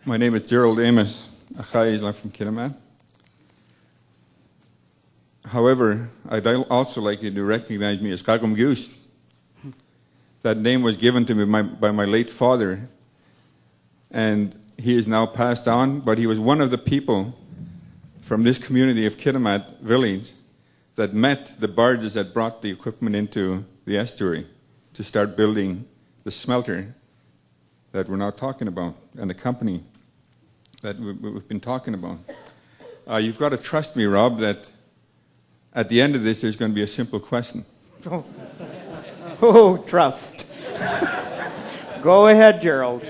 My name is Gerald Amos, a Haisla from Kitimat. However, I'd also like you to recognize me as Kagum Goose. That name was given to me by my late father, and he is now passed on, but he was one of the people from this community of Kitimat village that met the barges that brought the equipment into the estuary to start building the smelter that we're now talking about, and the company that we've been talking about. You've got to trust me, Rob, that at the end of this there's going to be a simple question. Oh, trust. Go ahead, Gerald.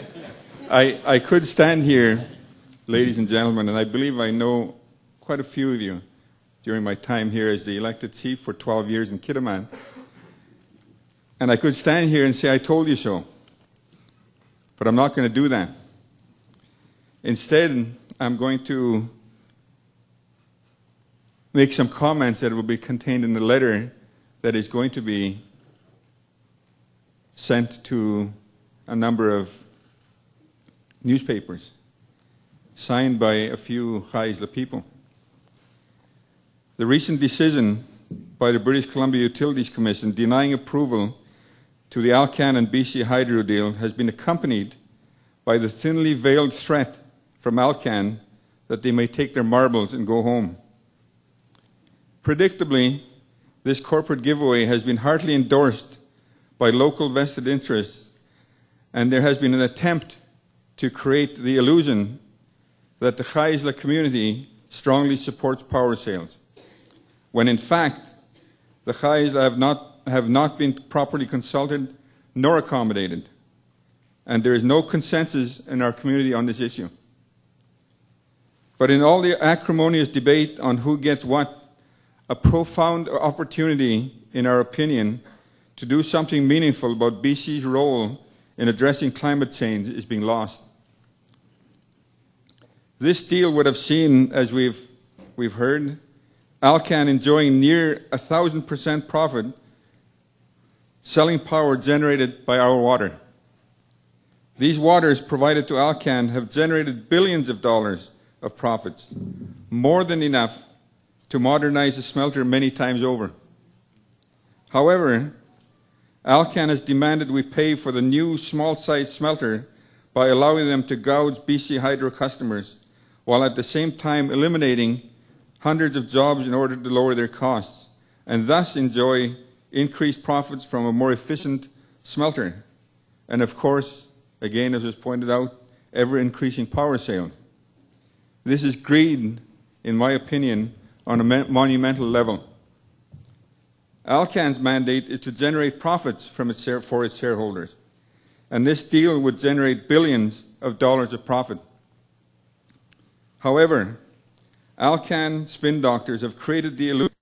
I could stand here, ladies and gentlemen, and I believe I know quite a few of you during my time here as the elected chief for 12 years in Kitimat. And I could stand here and say, I told you so. But I'm not going to do that. Instead, I'm going to make some comments that will be contained in the letter that is going to be sent to a number of newspapers, signed by a few Haisla people. The recent decision by the British Columbia Utilities Commission denying approval to the Alcan and BC Hydro deal has been accompanied by the thinly veiled threat from Alcan that they may take their marbles and go home. Predictably, this corporate giveaway has been heartily endorsed by local vested interests, and there has been an attempt to create the illusion that the Haisla community strongly supports power sales, when in fact the Haisla have not been properly consulted nor accommodated, and there is no consensus in our community on this issue. But in all the acrimonious debate on who gets what, a profound opportunity, in our opinion, to do something meaningful about BC's role in addressing climate change is being lost. This deal would have seen, as we've heard, Alcan enjoying near 1,000% profit selling power generated by our water. These waters provided to Alcan have generated billions of dollars of profits, more than enough to modernize the smelter many times over. However, Alcan has demanded we pay for the new small-sized smelter by allowing them to gouge BC Hydro customers, while at the same time eliminating hundreds of jobs in order to lower their costs, and thus enjoy increased profits from a more efficient smelter. And of course, again, as was pointed out, ever-increasing power sales. This is greed, in my opinion, on a monumental level. Alcan's mandate is to generate profits for its shareholders, and this deal would generate billions of dollars of profit. However, Alcan spin doctors have created the illusion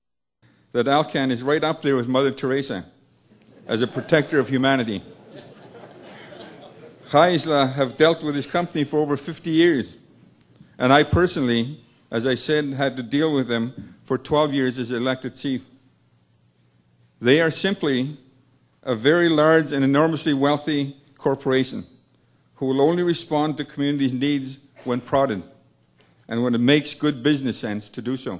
that Alcan is right up there with Mother Teresa as a protector of humanity. Haisla have dealt with this company for over 50 years, and I personally, as I said, had to deal with them for 12 years as elected chief. They are simply a very large and enormously wealthy corporation who will only respond to communities' needs when prodded and when it makes good business sense to do so.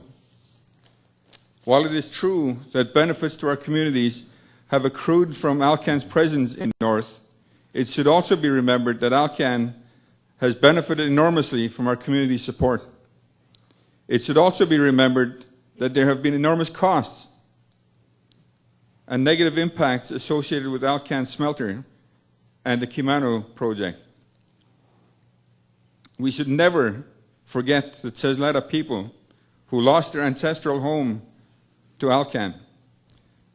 While it is true that benefits to our communities have accrued from Alcan's presence in the North, it should also be remembered that Alcan has benefited enormously from our community's support. It should also be remembered that there have been enormous costs and negative impacts associated with Alcan's smelter and the Kimano project. We should never forget the Tsesleta people who lost their ancestral home to Alcan,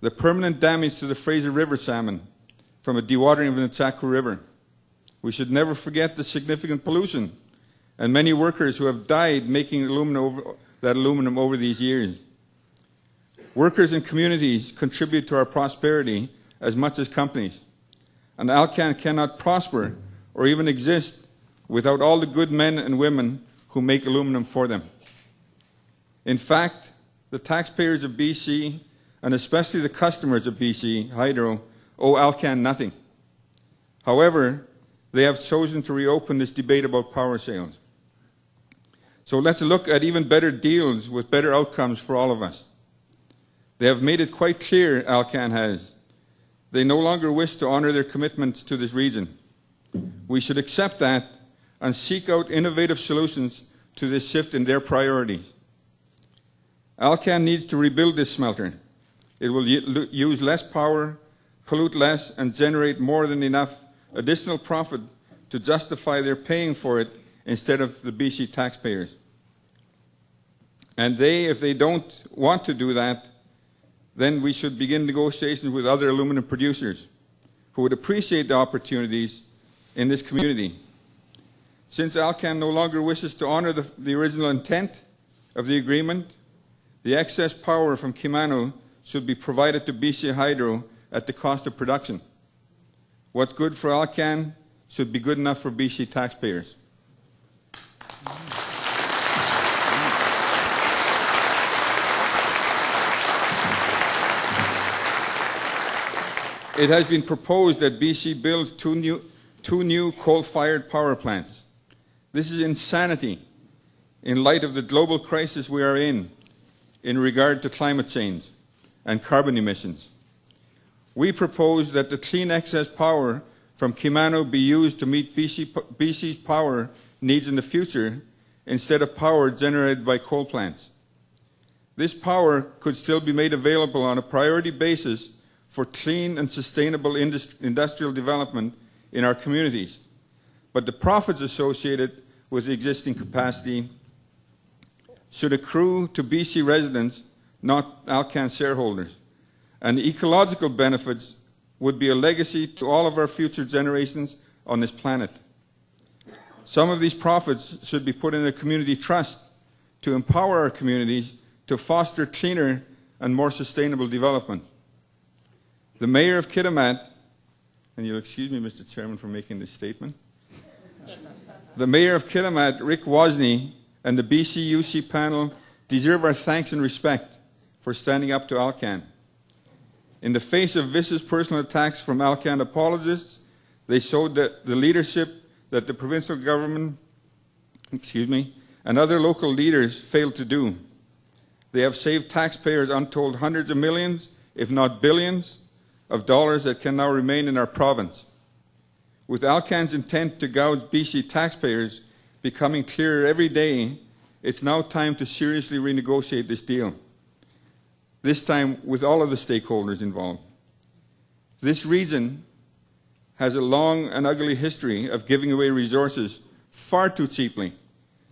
the permanent damage to the Fraser River salmon from a dewatering of the Nitsaku River. We should never forget the significant pollution and many workers who have died making aluminum over these years. Workers and communities contribute to our prosperity as much as companies, and Alcan cannot prosper or even exist without all the good men and women who make aluminum for them. In fact, the taxpayers of BC, and especially the customers of BC Hydro, owe Alcan nothing. However, they have chosen to reopen this debate about power sales. So let's look at even better deals with better outcomes for all of us. They have made it quite clear, Alcan has, they no longer wish to honor their commitments to this region. We should accept that and seek out innovative solutions to this shift in their priorities. Alcan needs to rebuild this smelter. It will use less power, pollute less, and generate more than enough additional profit to justify their paying for it instead of the BC taxpayers. And if they don't want to do that, then we should begin negotiations with other aluminum producers who would appreciate the opportunities in this community. Since Alcan no longer wishes to honor the original intent of the agreement, the excess power from Kitimat should be provided to BC Hydro at the cost of production. What's good for Alcan should be good enough for BC taxpayers. It has been proposed that BC builds two new coal-fired power plants. This is insanity in light of the global crisis we are in regard to climate change and carbon emissions. We propose that the clean excess power from Kitimat be used to meet BC's power needs in the future instead of power generated by coal plants. This power could still be made available on a priority basis for clean and sustainable industrial development in our communities. But the profits associated with the existing capacity should accrue to BC residents, not Alcan shareholders. And the ecological benefits would be a legacy to all of our future generations on this planet. Some of these profits should be put in a community trust to empower our communities to foster cleaner and more sustainable development. The Mayor of Kitimat, and you'll excuse me, Mr. Chairman, for making this statement. The Mayor of Kitimat, Rick Wozni, and the BCUC panel deserve our thanks and respect for standing up to Alcan. In the face of vicious personal attacks from Alcan apologists, they showed that the leadership that the provincial government, and other local leaders failed to do. They have saved taxpayers untold hundreds of millions, if not billions, of dollars that can now remain in our province. With Alcan's intent to gouge BC taxpayers becoming clearer every day, it's now time to seriously renegotiate this deal, this time with all of the stakeholders involved. This region has a long and ugly history of giving away resources far too cheaply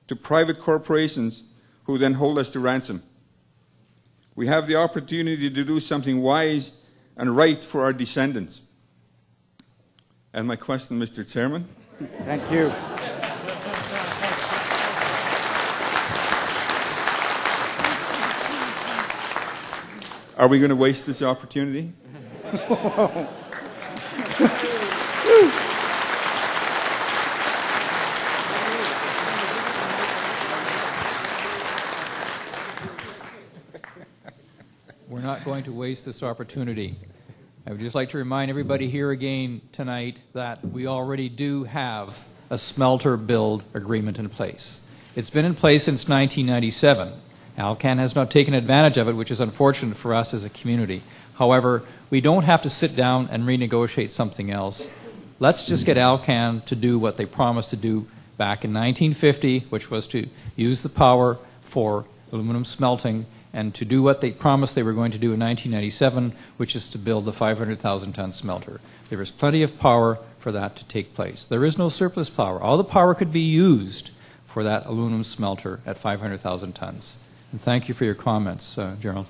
to private corporations who then hold us to ransom. We have the opportunity to do something wise and right for our descendants. And my question, Mr. Chairman. Thank you. Are we going to waste this opportunity? We're not going to waste this opportunity. I would just like to remind everybody here again tonight that we already do have a smelter build agreement in place. It's been in place since 1997. Alcan has not taken advantage of it, which is unfortunate for us as a community. However, we don't have to sit down and renegotiate something else. Let's just get Alcan to do what they promised to do back in 1950, which was to use the power for aluminum smelting and to do what they promised they were going to do in 1997, which is to build the 500,000-ton smelter. There is plenty of power for that to take place. There is no surplus power. All the power could be used for that aluminum smelter at 500,000 tons. And thank you for your comments, Gerald.